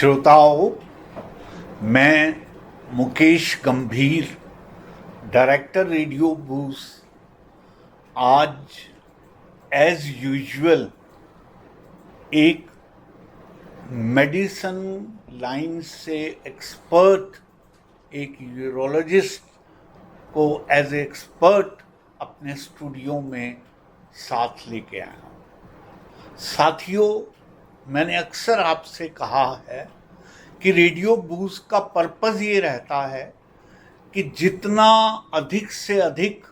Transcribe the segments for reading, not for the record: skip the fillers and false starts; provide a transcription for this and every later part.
श्रोताओं, मैं मुकेश गंभीर, डायरेक्टर रेडियो बूस्ट, आज एज यूजुअल एक मेडिसिन लाइन से एक्सपर्ट, एक यूरोलॉजिस्ट को एज एक्सपर्ट अपने स्टूडियो में साथ लेके आया हूँ। साथियों, मैंने अक्सर आपसे कहा है कि रेडियो बूस्ट का पर्पस ये रहता है कि जितना अधिक से अधिक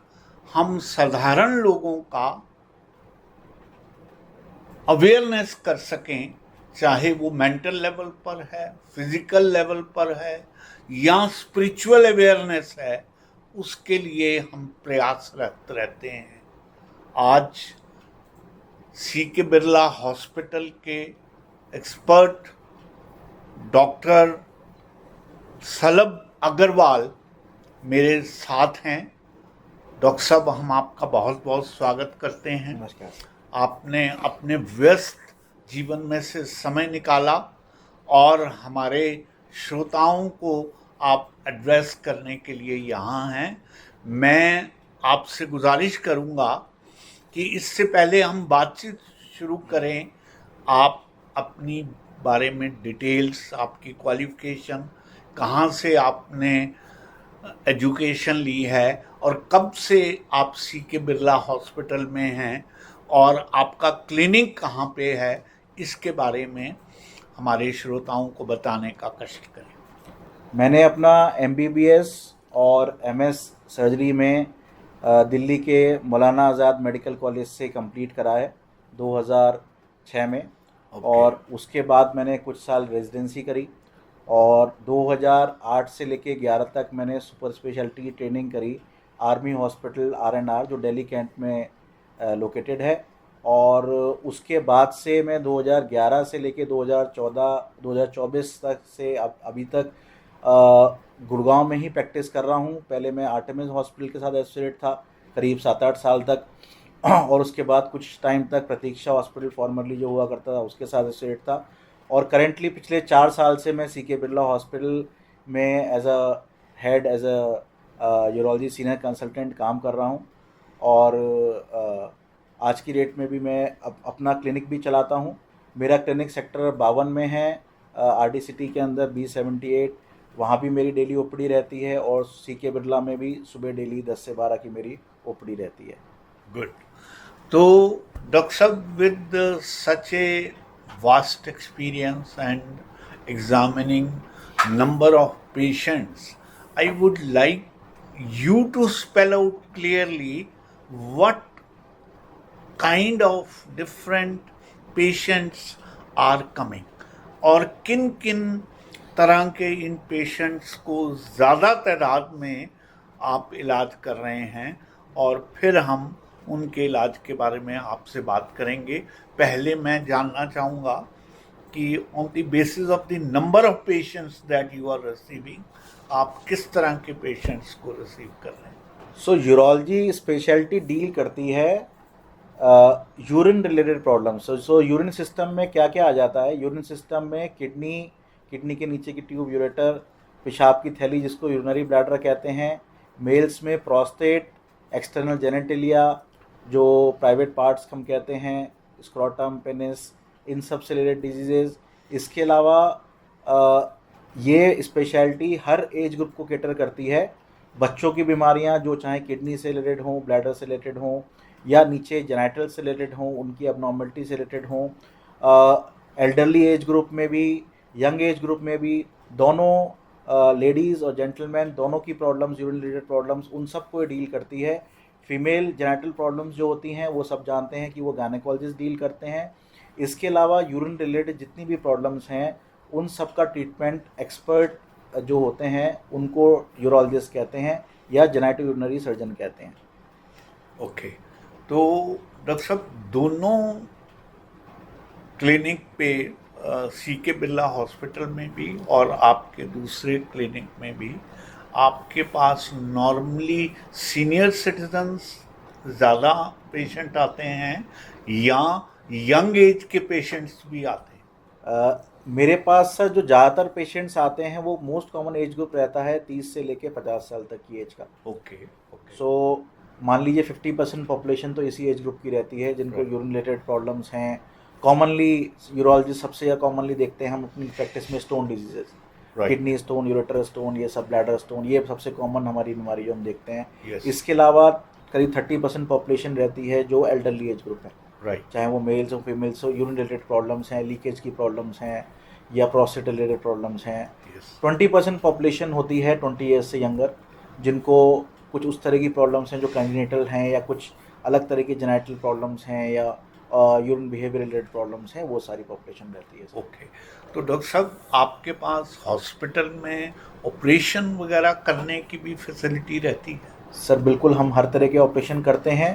हम साधारण लोगों का अवेयरनेस कर सकें, चाहे वो मेंटल लेवल पर है, फिजिकल लेवल पर है या स्पिरिचुअल अवेयरनेस है, उसके लिए हम प्रयासरत रहते हैं। आज सी के बिरला हॉस्पिटल के एक्सपर्ट डॉक्टर सलभ अग्रवाल मेरे साथ हैं। डॉक्टर साहब, हम आपका बहुत बहुत स्वागत करते हैं। नमस्कार। आपने अपने व्यस्त जीवन में से समय निकाला और हमारे श्रोताओं को आप एड्रेस करने के लिए यहाँ हैं। मैं आपसे गुजारिश करूँगा कि इससे पहले हम बातचीत शुरू करें, आप अपनी बारे में डिटेल्स, आपकी क्वालिफ़िकेशन, कहाँ से आपने एजुकेशन ली है और कब से आप सी के बिरला हॉस्पिटल में हैं और आपका क्लिनिक कहाँ पे है, इसके बारे में हमारे श्रोताओं को बताने का कष्ट करें। मैंने अपना MBBS और MS सर्जरी में दिल्ली के मौलाना आज़ाद मेडिकल कॉलेज से कंप्लीट करा है 2006 में। और उसके बाद मैंने कुछ साल रेजिडेंसी करी और 2008 से लेके 11 तक मैंने सुपर स्पेशलिटी ट्रेनिंग करी आर्मी हॉस्पिटल R&R, जो दिल्ली कैंट में लोकेटेड है। और उसके बाद से मैं 2011 से लेके 2024 तक से अभी तक गुड़गांव में ही प्रैक्टिस कर रहा हूँ। पहले मैं आर्टेमिस हॉस्पिटल के साथ एसोसिएट था करीब 7-8 साल तक, और उसके बाद कुछ टाइम तक प्रतीक्षा हॉस्पिटल फॉर्मरली जो हुआ करता था उसके साथ एसोसिएट था। और करेंटली पिछले 4 साल से मैं सी के बिरला हॉस्पिटल में as a head, as a urology senior consultant काम कर रहा हूँ। और आज की डेट में भी मैं अपना क्लिनिक भी चलाता हूँ। मेरा क्लिनिक सेक्टर 52 में है, RD सिटी के अंदर B78। वहाँ भी मेरी डेली ओपीडी रहती है और सी के बिरला में भी सुबह डेली 10 से 12 की मेरी ओपीडी रहती है। गुड। तो डॉक्टर साहब, with such A vast experience and examining number of patients, I would like you to spell out clearly what kind of different patients are coming और किन किन तरह के इन पेशेंट्स को ज़्यादा तादाद में आप इलाज कर रहे हैं, और फिर हम उनके इलाज के बारे में आपसे बात करेंगे। पहले मैं जानना चाहूँगा कि on the basis of the number of patients that you are receiving, आप किस तरह के पेशेंट्स को रिसीव कर रहे हैं। सो यूरोलॉजी स्पेशलिटी डील करती है यूरिन रिलेटेड प्रॉब्लम्स। सो यूरिन सिस्टम में क्या क्या आ जाता है। यूरिन सिस्टम में किडनी के नीचे की ट्यूब, यूरेटर, पेशाब की थैली जिसको यूरिनरी ब्लैडर कहते हैं। मेल्स में प्रोस्टेट, एक्सटर्नल जेनेटिलिया जो प्राइवेट पार्ट्स हम कहते हैं, स्क्रोटम, पेनिस, इन सब से रिलेटेड डिजीजेज। इसके अलावा ये स्पेशलिटी हर एज ग्रुप को कैटर करती है। बच्चों की बीमारियां जो चाहे किडनी से रिलेटेड हों, ब्लैडर से रिलेटेड हों या नीचे जेनाइटल से रिलेटेड हों, उनकी अबनॉर्मलिटी से रिलेटेड हों। एल्डरली एज ग्रुप में भी, यंग एज ग्रुप में भी, दोनों लेडीज़ और जेंटलमैन दोनों की प्रॉब्लम्स, यूरिन रिलेटेड प्रॉब्लम्स, उन सब को डील करती है। फीमेल जेनाइटल प्रॉब्लम्स जो होती हैं वो सब जानते हैं कि वो गायनेकोलॉजिस्ट डील करते हैं। इसके अलावा यूरिन रिलेटेड जितनी भी प्रॉब्लम्स हैं उन सब का ट्रीटमेंट एक्सपर्ट जो होते हैं उनको यूरोलॉजिस्ट कहते हैं या जेनेटो यूरिनरी सर्जन कहते हैं। ओके। तो डॉक्टर साहब, दोनों क्लिनिक पे सी के बिरला हॉस्पिटल में भी और आपके दूसरे क्लिनिक में भी आपके पास नॉर्मली सीनियर सिटीजन्स ज़्यादा पेशेंट आते हैं या यंग एज के पेशेंट्स भी आते हैं? मेरे पास सर जो ज़्यादातर पेशेंट्स आते हैं वो मोस्ट कॉमन एज ग्रुप रहता है 30 से लेके 50 साल तक की एज का। ओके ओके सो मान लीजिए 50% पॉपुलेशन तो इसी एज ग्रुप की रहती है जिनको Right. यूरिन रिलेटेड प्रॉब्लम्स हैं। कॉमनली यूरोलॉजी सबसे ज़्यादा कॉमनली देखते हैं हम अपनी प्रैक्टिस में stone diseases, Right. Kidney stone, ureter stone, ये सब ब्लैडर स्टोन, ये सबसे कॉमन हमारी बीमारी जो हम देखते हैं। Yes. इसके अलावा करीब 30% पॉपुलेशन रहती है जो एल्डरली एज ग्रुप है, Right. चाहे वो मेल्स हो फीमेल्स हो, यूरिन रिलेटेड प्रॉब्लम्स हैं, लीकेज की प्रॉब्लम्स हैं या प्रोस्टेट रिलेटेड प्रॉब्लम्स हैं। Yes. 20% पॉपुलेशन होती है 20 ईयर्स से यंगर, जिनको कुछ उस तरह की प्रॉब्लम्स हैं जो कंजेनिटल हैं या कुछ अलग तरह की जेनेटल प्रॉब्लम्स हैं या यूरिन बिहेवियर रिलेटेड प्रॉब्लम्स हैं, वो सारी पॉपुलेशन रहती है। ओके तो डॉक्टर साहब आपके पास हॉस्पिटल में ऑपरेशन वगैरह करने की भी फैसिलिटी रहती है? सर बिल्कुल, हम हर तरह के ऑपरेशन करते हैं।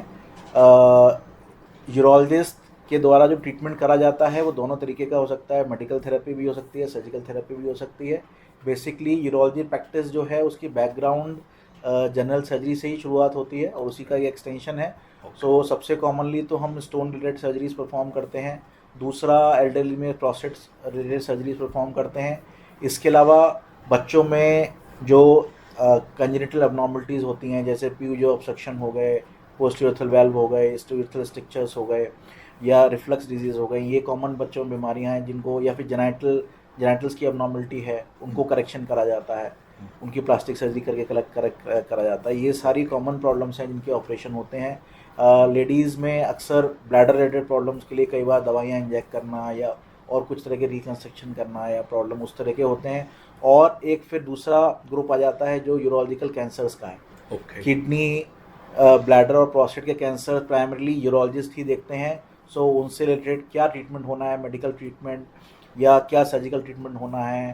यूरोलॉजिस्ट के द्वारा जो ट्रीटमेंट करा जाता है वो दोनों तरीके का हो सकता है, मेडिकल थेरेपी भी हो सकती है, सर्जिकल थेरेपी भी हो सकती है। बेसिकली यूरोलॉजी प्रैक्टिस जो है उसकी बैकग्राउंड जनरल सर्जरी से ही शुरुआत होती है और उसी का ये एक्सटेंशन है। सो सबसे कॉमनली तो हम स्टोन रिलेटेड सर्जरीज परफॉर्म करते हैं, दूसरा एल्डरली में प्रोस्टेट रिलेटेड सर्जरीज परफॉर्म करते हैं। इसके अलावा बच्चों में जो कंजेनिटल एबनॉर्मलिटीज़ होती हैं जैसे प्यूजो ऑब्स्ट्रक्शन हो गए, पोस्टीरियर वेल्व हो गए, स्टोरिथल स्ट्रक्चर्स हो गए या रिफ्लक्स डिजीज़ हो गई, ये कॉमन बच्चों में बीमारियां हैं जिनको, या फिर जेनाइटल्स की एबनॉर्मलिटी है उनको करेक्शन करा जाता है, उनकी प्लास्टिक सर्जरी करके करेक्ट करा जाता है। ये सारी कॉमन प्रॉब्लम्स हैं जिनके ऑपरेशन होते हैं। लेडीज़ में अक्सर ब्लैडर रिलेटेड प्रॉब्लम्स के लिए कई बार दवाइयाँ इंजेक्ट करना या और कुछ तरह के रिकन्स्ट्रक्शन करना या प्रॉब्लम उस तरह के होते हैं। और एक फिर दूसरा ग्रुप आ जाता है जो यूरोलॉजिकल कैंसर्स का है। ओके किडनी, ब्लैडर और प्रोस्टेट के कैंसर प्राइमरली यूरोलॉजिस्ट ही देखते हैं। सो उनसे रिलेटेड क्या ट्रीटमेंट होना है, मेडिकल ट्रीटमेंट या क्या सर्जिकल ट्रीटमेंट होना है,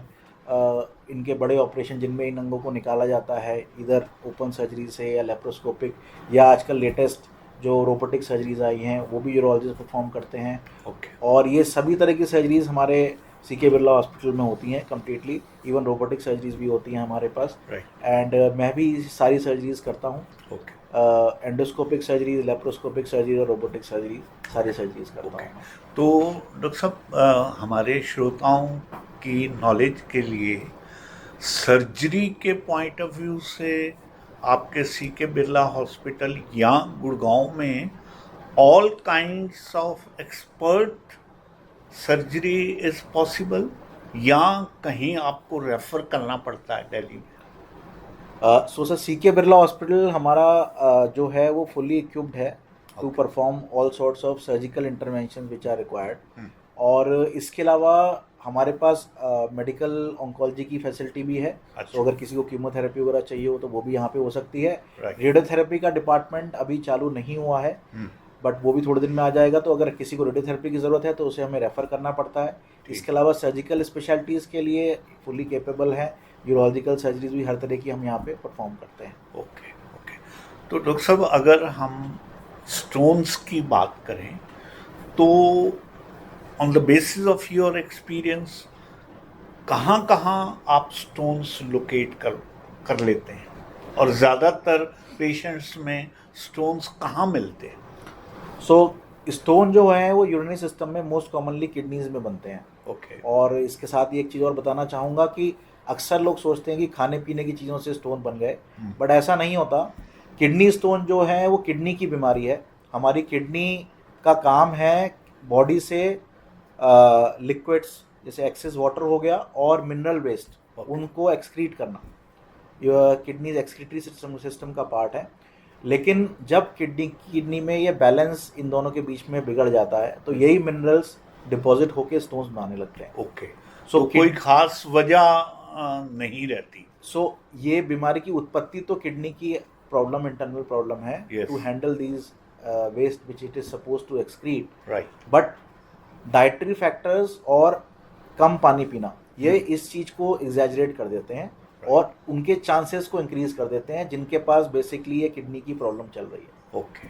इनके बड़े ऑपरेशन जिनमें इन अंगों को निकाला जाता है इधर ओपन सर्जरी से या लेप्रोस्कोपिक, या आजकल लेटेस्ट जो रोबोटिक सर्जरीज आई हैं वो भी यूरोलॉजिस्ट परफॉर्म करते हैं। ओके और ये सभी तरह की सर्जरीज हमारे सीके बिरला हॉस्पिटल में होती हैं कम्प्लीटली, इवन रोबोटिक सर्जरीज भी होती हैं हमारे पास। राइट एंड मैं भी सारी सर्जरीज करता हूँ, okay endoscopic surgeries, laparoscopic surgery और रोबोटिक सर्जरी, सारी सर्जरीज करता ओके हूँ। तो डॉक्टर साहब हमारे श्रोताओं की नॉलेज के लिए सर्जरी के पॉइंट ऑफ व्यू से आपके सीके बिरला हॉस्पिटल या गुड़गांव में all kinds of expert surgery is possible या कहीं आपको रेफर करना पड़ता है दिल्ली में? So sir, CK Birla hospital हमारा जो है वो फुली इक्विप्ड है to Okay. Perform all sorts of surgical intervention which are required. Hmm. और इसके अलावा हमारे पास मेडिकल ऑन्कोलॉजी की फैसिलिटी भी है। अच्छा। तो अगर किसी को कीमोथेरेपी वगैरह चाहिए हो तो वो भी यहाँ पे हो सकती है। Right. रेडियोथेरेपी का डिपार्टमेंट अभी चालू नहीं हुआ है, बट वो भी थोड़े दिन में आ जाएगा। तो अगर किसी को रेडियोथेरेपी की ज़रूरत है तो उसे हमें रेफ़र करना पड़ता है। इसके अलावा सर्जिकल स्पेशलिटीज़ के लिए फुली कैपेबल है, यूरोलॉजिकल सर्जरीज भी हर तरह की हम यहाँ पे परफॉर्म करते हैं। ओके ओके तो डॉक्टर साहब अगर हम स्टोन्स की बात करें तो on the basis of your experience कहाँ आप स्टोन्स लोकेट कर लेते हैं और ज़्यादातर पेशेंट्स में स्टोन्स कहाँ मिलते हैं? सो स्टोन जो है वो यूरिनरी सिस्टम में मोस्ट कॉमनली किडनीज में बनते हैं। ओके और इसके साथ ही एक चीज़ और बताना चाहूँगा कि अक्सर लोग सोचते हैं कि खाने पीने की चीज़ों से स्टोन बन गए, बट ऐसा नहीं होता। किडनी स्टोन जो है वो किडनी की बीमारी है। हमारी किडनी का काम है बॉडी से लिक्विड्स जैसे एक्सेस वाटर हो गया और मिनरल वेस्ट उनको एक्सक्रीट करना। किडनी एक्सक्रीटरी सिस्टम का पार्ट है। लेकिन जब किडनी में ये बैलेंस इन दोनों के बीच में बिगड़ जाता है तो यही मिनरल्स डिपॉजिट होके स्टोन्स बनाने लगते हैं। ओके So, तो कोई खास वजह नहीं रहती? सो ये बीमारी की उत्पत्ति तो किडनी की प्रॉब्लम, इंटरनल प्रॉब्लम है Yes. To handle these waste which it is suppose to excrete. Right but dietary factors और कम पानी पीना ये इस चीज़ को एग्जैजरेट कर देते हैं और उनके चांसेस को इंक्रीज कर देते हैं जिनके पास बेसिकली ये किडनी की प्रॉब्लम चल रही है। ओके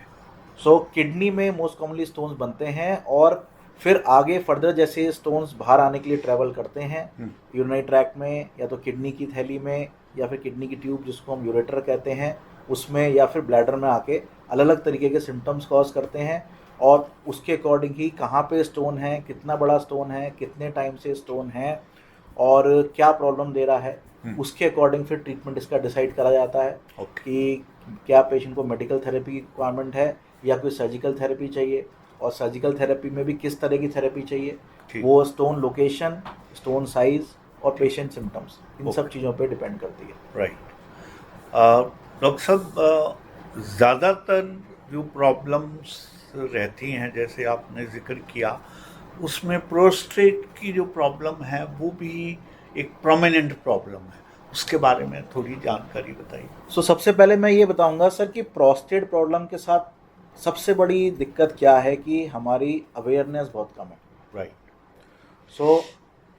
सो किडनी में मोस्ट कॉमनली स्टोन्स बनते हैं और फिर आगे फर्दर जैसे स्टोन्स बाहर आने के लिए ट्रैवल करते हैं यूरिनरी ट्रैक्ट में, या तो किडनी की थैली में, या फिर किडनी की ट्यूब जिसको हम यूरेटर कहते हैं उसमें, या फिर ब्लैडर में आके अलग अलग तरीके के सिम्टम्स कॉज करते हैं। और उसके अकॉर्डिंग ही कहाँ पे स्टोन है, कितना बड़ा स्टोन है, कितने टाइम से स्टोन है और क्या प्रॉब्लम दे रहा है, उसके अकॉर्डिंग फिर ट्रीटमेंट इसका डिसाइड करा जाता है ओके कि क्या पेशेंट को मेडिकल थेरेपी की रिक्वायरमेंट है या कोई सर्जिकल थेरेपी चाहिए, और सर्जिकल थेरेपी में भी किस तरह की थेरेपी चाहिए, ठीक। वो स्टोन लोकेशन, स्टोन साइज और पेशेंट सिम्टम्स, इन सब ओके। चीज़ों पे डिपेंड करती है। राइट। डॉक्टर साहब, ज़्यादातर जो प्रॉब्लम्स रहती हैं जैसे आपने जिक्र किया, उसमें प्रोस्टेट की जो प्रॉब्लम है वो भी एक प्रोमिनेंट प्रॉब्लम है, उसके बारे में थोड़ी जानकारी बताइए। सबसे पहले मैं ये बताऊंगा सर कि प्रोस्टेट प्रॉब्लम के साथ सबसे बड़ी दिक्कत क्या है कि हमारी अवेयरनेस बहुत कम है। राइट।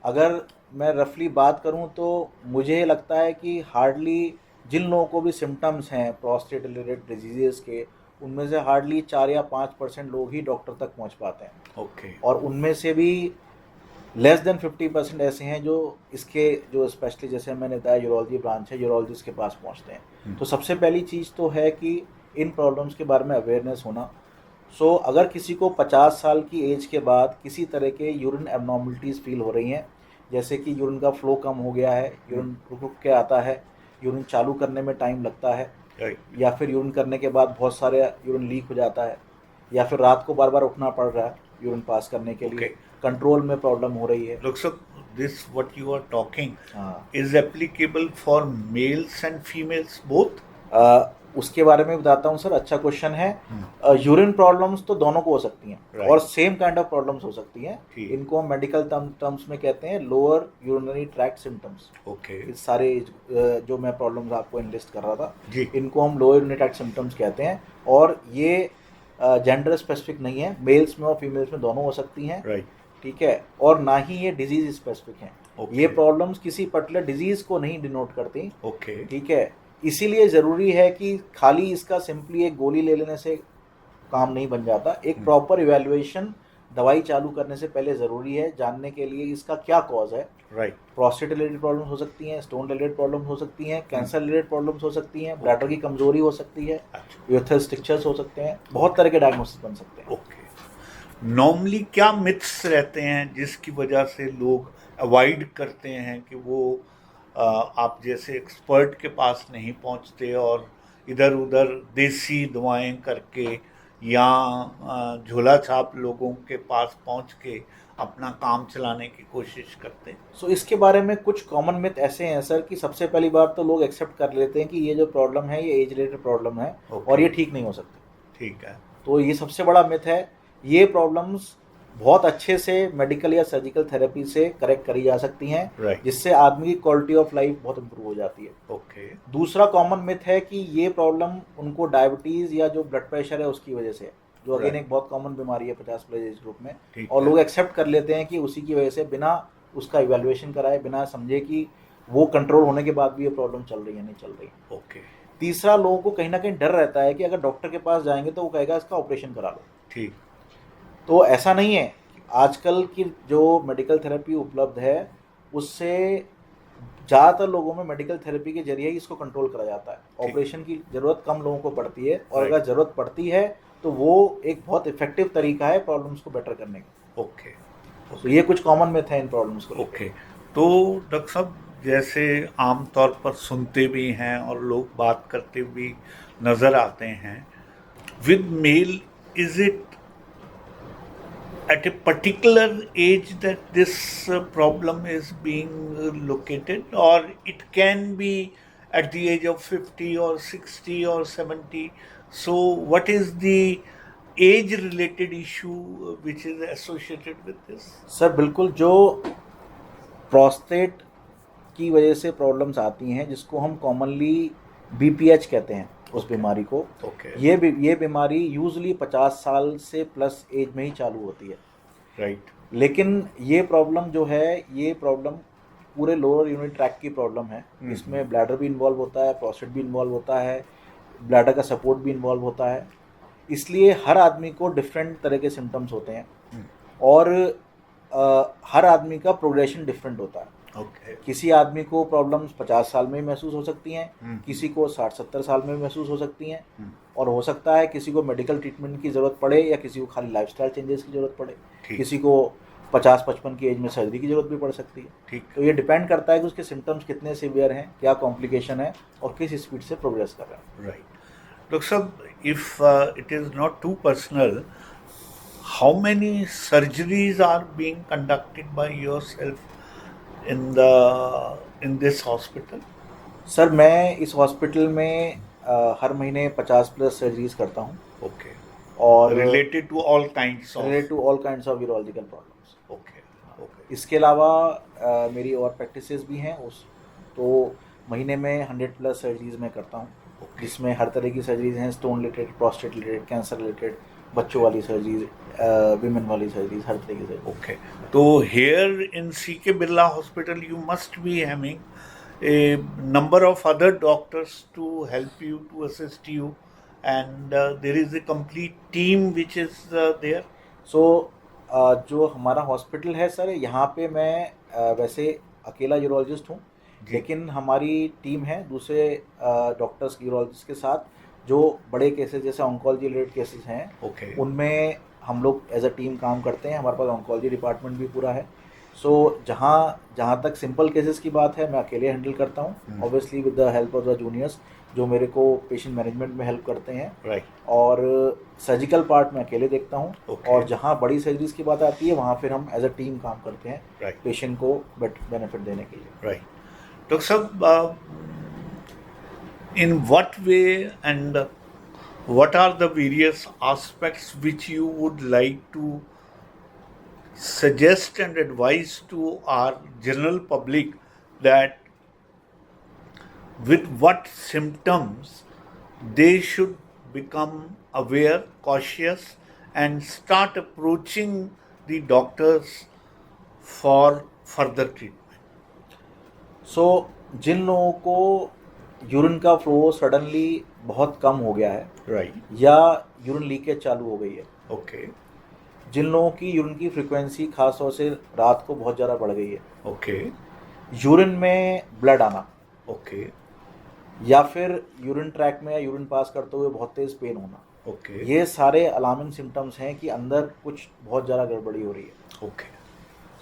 अगर मैं रफली बात करूं तो मुझे लगता है कि हार्डली जिन लोगों को भी सिम्टम्स हैं प्रोस्टेट रिलेटेड डिजीजेस के, उनमें से हार्डली 4 या 5% लोग ही डॉक्टर तक पहुंच पाते हैं। ओके। और उनमें से भी लेस देन 50% ऐसे हैं जो इसके जो स्पेशली जैसे मैंने बताया यूरोलॉजी ब्रांच है, यूरोलॉजिस्ट के पास पहुंचते हैं। तो सबसे पहली चीज़ तो है कि इन प्रॉब्लम्स के बारे में अवेयरनेस होना। अगर किसी को 50 साल की एज के बाद किसी तरह के यूरिन एबनॉर्मलिटीज़ फील हो रही हैं, जैसे कि यूरिन का फ्लो कम हो गया है, यूरिन रुक रुक के आता है, यूरिन चालू करने में टाइम लगता है, राइट। या फिर यूरिन करने के बाद बहुत सारे यूरिन लीक हो जाता है, या फिर रात को बार बार उठना पड़ रहा है यूरिन पास करने के लिए, कंट्रोल में प्रॉब्लम हो रही है। डॉक्टर साहब, this what you are talking हाँ, is applicable for males and females both? उसके बारे में बताता हूँ सर, अच्छा क्वेश्चन है। यूरिन प्रॉब्लम्स तो दोनों को हो सकती हैं, Right. और सेम काइंड ऑफ प्रॉब्लम्स हो सकती हैं। ठीक। इनको हम मेडिकल टर्म्स में कहते हैं lower urinary tract symptoms. Okay इस सारे जो मैं प्रॉब्लम्स आपको इनलिस्ट कर रहा था, जी। इनको हम लोअर यूरिनरी ट्रैक्ट सिम्टम्स कहते हैं, और ये जेंडर स्पेसिफिक नहीं है, मेल्स में और फीमेल्स में दोनों हो सकती हैं। राइट। ठीक है, और ना ही ये डिजीज स्पेसिफिक हैं। Okay. ये प्रॉब्लम्स किसी पर्टिकुलर डिजीज को नहीं डिनोट करती। ओके। ठीक है, इसीलिए ज़रूरी है कि खाली इसका सिंपली एक गोली ले लेने से काम नहीं बन जाता। एक प्रॉपर इवैल्यूएशन दवाई चालू करने से पहले ज़रूरी है, जानने के लिए इसका क्या कॉज है। राइट। प्रोस्टेट रिलेटेड प्रॉब्लम्स हो सकती हैं, स्टोन रिलेटेड प्रॉब्लम्स हो सकती हैं, कैंसर रिलेटेड प्रॉब्लम्स हो सकती हैं, ब्लैडर की कमजोरी हो सकती है, यूरेथ्रल स्ट्रिक्चर्स हो सकते हैं, बहुत तरह के डायग्नोसिस बन सकते हैं। ओके। नॉर्मली क्या मिथ्स रहते हैं जिसकी वजह से लोग अवॉइड करते हैं कि वो आप जैसे एक्सपर्ट के पास नहीं पहुंचते और इधर उधर देसी दवाएं करके या झोला छाप लोगों के पास पहुंच के अपना काम चलाने की कोशिश करते हैं? इसके बारे में कुछ कॉमन मिथ ऐसे हैं सर कि सबसे पहली बात तो लोग एक्सेप्ट कर लेते हैं कि ये जो प्रॉब्लम है ये एज रिलेटेड प्रॉब्लम है, और ये ठीक नहीं हो सकती। ठीक है। तो ये सबसे बड़ा मिथ है। ये प्रॉब्लम्स बहुत अच्छे से मेडिकल या सर्जिकल थेरेपी से करेक्ट करी जा सकती हैं, Right. जिससे आदमी की क्वालिटी ऑफ लाइफ बहुत इंप्रूव हो जाती है। ओके। दूसरा कॉमन मिथ है कि ये प्रॉब्लम उनको डायबिटीज़ या जो ब्लड प्रेशर है उसकी वजह से है, जो अगेन Right. एक बहुत कॉमन बीमारी है 50+ एज ग्रुप में, ठीक और है। लोग एक्सेप्ट कर लेते हैं कि उसी की वजह से, बिना उसका इवैल्यूएशन कराए, बिना समझे कि वो कंट्रोल होने के बाद भी ये प्रॉब्लम चल रही है नहीं चल रही। ओके। तीसरा, लोगों को कहीं ना कहीं डर रहता है कि अगर डॉक्टर के पास जाएंगे तो वो कहेगा इसका ऑपरेशन करा लो। ठीक। तो ऐसा नहीं है। आजकल की जो मेडिकल थेरेपी उपलब्ध है उससे ज़्यादातर लोगों में मेडिकल थेरेपी के जरिए ही इसको कंट्रोल करा जाता है। ऑपरेशन की ज़रूरत कम लोगों को पड़ती है, और अगर ज़रूरत पड़ती है तो वो एक बहुत इफेक्टिव तरीका है प्रॉब्लम्स को बेटर करने का। ओके। तो ये कुछ कॉमन मिथ है इन प्रॉब्लम्स को। ओके। तो डॉक्टर साहब, जैसे आमतौर पर सुनते भी हैं और लोग बात करते भी नज़र आते हैं, with male is it at a particular age that this problem is being located, or it can be at the age of 50 or 60 or 70? So what is the age related issue which is associated with this? Sir बिल्कुल, जो prostate की वजह से problems आती हैं जिसको हम commonly BPH कहते हैं, उस बीमारी को, ये बीमारी यूजली 50 साल से प्लस एज में ही चालू होती है। राइट। लेकिन ये प्रॉब्लम जो है, ये प्रॉब्लम पूरे लोअर यूरिनरी ट्रैक्ट की प्रॉब्लम है। इसमें ब्लैडर भी इन्वॉल्व होता है, प्रोस्टेट भी इन्वॉल्व होता है, ब्लैडर का सपोर्ट भी इन्वॉल्व होता है। इसलिए हर आदमी को डिफरेंट तरह के सिम्टम्स होते हैं, और हर आदमी का प्रोग्रेशन डिफरेंट होता है। ओके। किसी आदमी को प्रॉब्लम्स 50 साल में महसूस हो सकती हैं, किसी को 60-70 साल में महसूस हो सकती हैं, और हो सकता है किसी को मेडिकल ट्रीटमेंट की ज़रूरत पड़े या किसी को खाली लाइफस्टाइल चेंजेस की ज़रूरत पड़े, किसी को 50-55 की एज में सर्जरी की ज़रूरत भी पड़ सकती है। ठीक। तो ये डिपेंड करता है कि उसके सिम्टम्स कितने सीवियर हैं, क्या कॉम्प्लिकेशन है और किस स्पीड से प्रोग्रेस कर रहे हैं। राइट। डॉक्टर साहब, if it is not too personal, how many surgeries are being conducted by yourself in this hospital? Sir मैं इस हॉस्पिटल में हर महीने 50+ सर्जरीज करता हूँ। Okay. और Related to all kinds of. Related to all kinds of urological problems. Okay. Okay. इसके अलावा मेरी और प्रैक्टिसेस भी हैं तो महीने में 100+ सर्जरीज मैं करता हूँ, जिसमें हर तरह की सर्जरीज हैं, stone related, prostate related, cancer related, बच्चों वाली सर्जरीज, विमेन वाली सर्जरीज, हर तरीके से। Okay. So here in CK Birla Hospital, you must be having a number of other doctors to help you, to assist you, and there is a complete team which is there. सो जो हमारा hospital है sir, यहाँ पे मैं वैसे अकेला urologist हूँ, लेकिन हमारी टीम है दूसरे डॉक्टर्स यूरोलॉजिस्ट के साथ, जो बड़े केसेस जैसे ऑन्कोलॉजी रिलेटेड केसेस हैं, Okay. उनमें हम लोग एज अ टीम काम करते हैं। हमारे पास ऑन्कोलॉजी डिपार्टमेंट भी पूरा है। सो जहाँ तक सिंपल केसेस की बात है, मैं अकेले हैंडल करता हूँ, obviously with the help of the juniors जो मेरे को पेशेंट मैनेजमेंट में हेल्प करते हैं। Right. और सर्जिकल पार्ट मैं अकेले देखता हूँ। Okay. और जहाँ बड़ी सर्जरीज की बात आती है, वहाँ फिर हम एज अ टीम काम करते हैं, Right. पेशेंट को बेनिफिट देने के लिए। Right. Dr. Sahab, in what way and what are the various aspects which you would like to suggest and advise to our general public that with what symptoms they should become aware, cautious, and start approaching the doctors for further treatment? सो जिन लोगों को urine का flow suddenly बहुत कम हो गया है, Right. या urine leakage चालू हो गई है, Okay. जिन लोगों की यूरिन की फ्रीक्वेंसी खास तौर से रात को बहुत ज़्यादा बढ़ गई है, Okay. यूरिन में ब्लड आना, Okay. या फिर यूरिन ट्रैक में या यूरिन पास करते हुए बहुत तेज़ पेन होना, Okay. ये सारे अलार्मिंग सिम्टम्स हैं कि अंदर कुछ बहुत ज़्यादा गड़बड़ी हो रही है। Okay.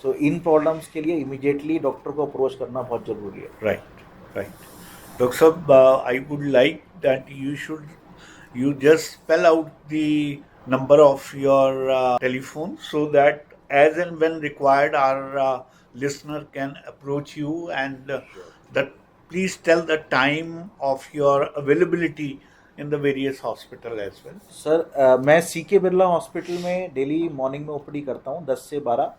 सो इन प्रॉब्लम्स के लिए इमीडिएटली डॉक्टर को अप्रोच करना बहुत ज़रूरी है। Right. Right. Dr. Sahab, I would like that you just spell out the number of your telephone so that as and when required our listener can approach you, and that please tell the time of your availability in the various hospital as well. Sir मैं C K Birla hospital में daily morning में OPD करता हूँ 10 से 12,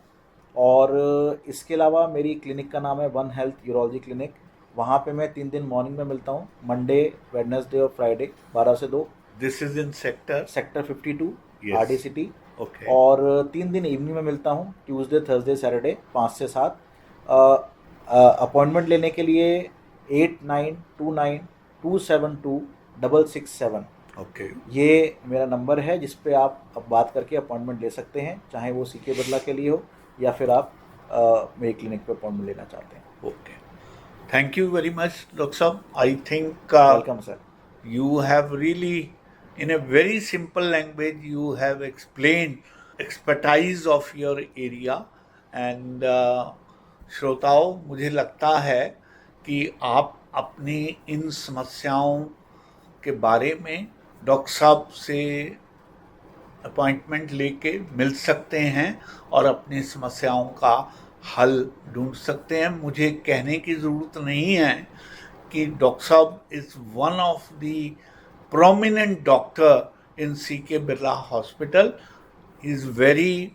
और इसके अलावा मेरी क्लिनिक का नाम है वन हेल्थ यूरोलॉजी क्लिनिक। वहाँ पे मैं 3 दिन मॉर्निंग में मिलता हूँ, मंडे, वेडनेसडे और फ्राइडे 12 से 2। This is in sector. Sector 52, Yes. RD city. Okay. और 3 दिन इवनिंग में मिलता हूँ, ट्यूसडे, थर्सडे, सैटरडे 5 से 7। अपॉइंटमेंट लेने के लिए 8929272667 Okay. ये मेरा नंबर है, जिस पे आप अब बात करके अपॉइंटमेंट ले सकते हैं, चाहे वो सीके बिरला के लिए हो या फिर आप मेरी क्लिनिक पे अपॉइंटमेंट लेना चाहते हैं। Okay. Thank you very much, Dr. Sahab. I think welcome sir. you have really, in a very simple language, you have explained expertise of your area, and श्रोताओं, मुझे लगता है कि आप अपनी इन समस्याओं के बारे में डॉक्टर साहब से अपॉइंटमेंट लेके मिल सकते हैं और अपनी समस्याओं का हल ढूंढ सकते हैं। मुझे कहने की ज़रूरत नहीं है कि डॉक्टर साहब is one of the prominent doctor in CK Birla hospital, is very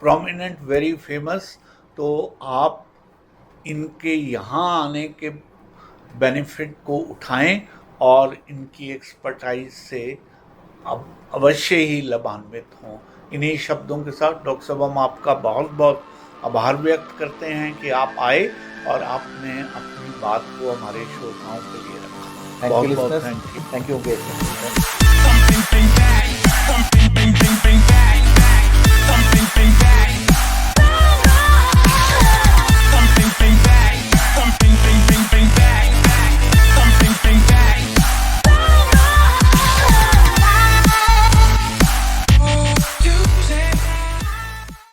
prominent, very famous. तो आप इनके यहाँ आने के बेनिफिट को उठाएं और इनकी एक्सपर्टाइज से अब अवश्य ही लाभान्वित हों। इन्हीं शब्दों के साथ डॉक्टर साहब, हम आपका बहुत बहुत आभार व्यक्त करते हैं कि आप आए और आपने अपनी बात को हमारे श्रोताओं के लिए रखा। थैंक यू बहुत listeners, thank you. Thank you. Something bang bang, something bang bang bang bang, something bang bang.